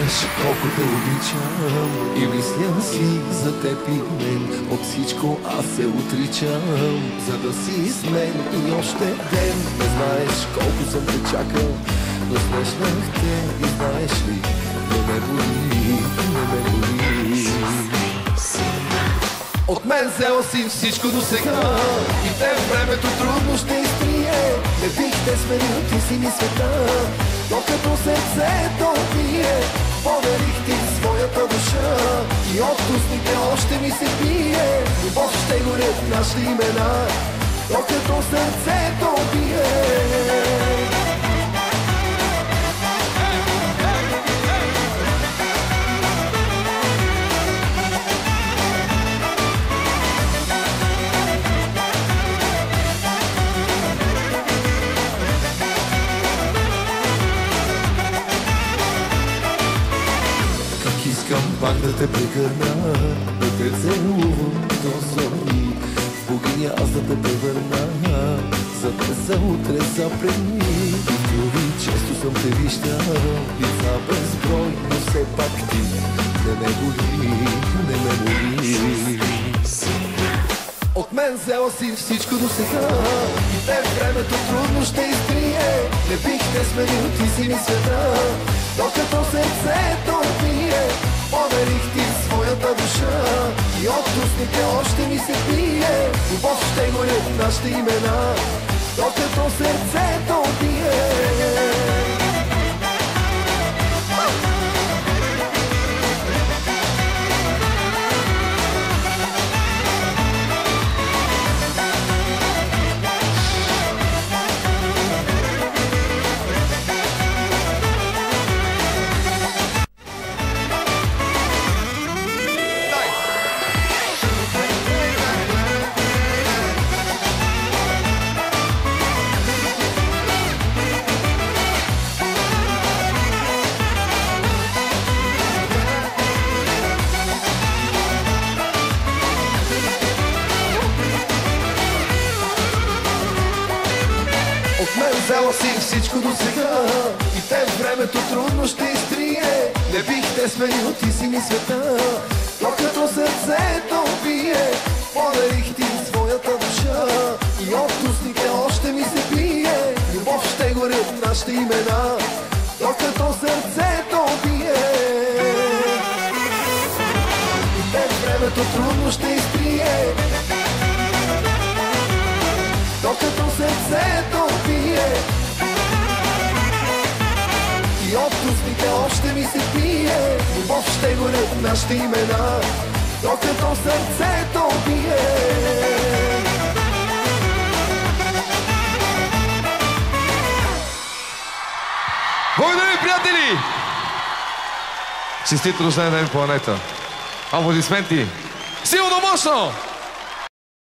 знаеш колко те обичам и мисля си за теб и мен. От всичко аз се отричам, за да си с мен и още ден. Не знаеш колко съм те чакал, но срещнах те и знаеш ли, не ме боли, не ме боли. От мен взела си всичко до сега и те времето трудно ще изтрие. Не бих те сменил, ти си ми света, докато сърцето бие. Поверих ти своята душа и от устните още ми се бие. Любов ще горят нашите имена, докато сърцето бие. Искам пак да те прегърна, да те целувам до зори. В богиня аз да те превърна, за днес, за утре, за предни. В филми често съм те виждал, лица безброй, но все пак ти не ме боли, не ме боли. От мен взела си всичко до сега и те времето трудно ще изтрие. Не бих те сменил, ти си ми света, докато сърцето бие. Поверих ти своята душа и от устните още ми се бие. Любов ще горят нашите имена, докато сърцето бие. От мен взела си всичко до сега и те времето трудно ще изтрие. Не бих те сменил, ти си ми света, докато сърцето бие. Подарих ти своята душа и от устните още ми се бие. Любов ще горят нашите имена, докато сърцето бие. И те времето трудно ще изтрие, докато сърцето бие. И от устните още ми се бие. Любов ще горят нашите имена, докато сърцето бие. Благодаря ви, приятели! Честит рожден ден, планета! Аплодисменти! Силно, мощно!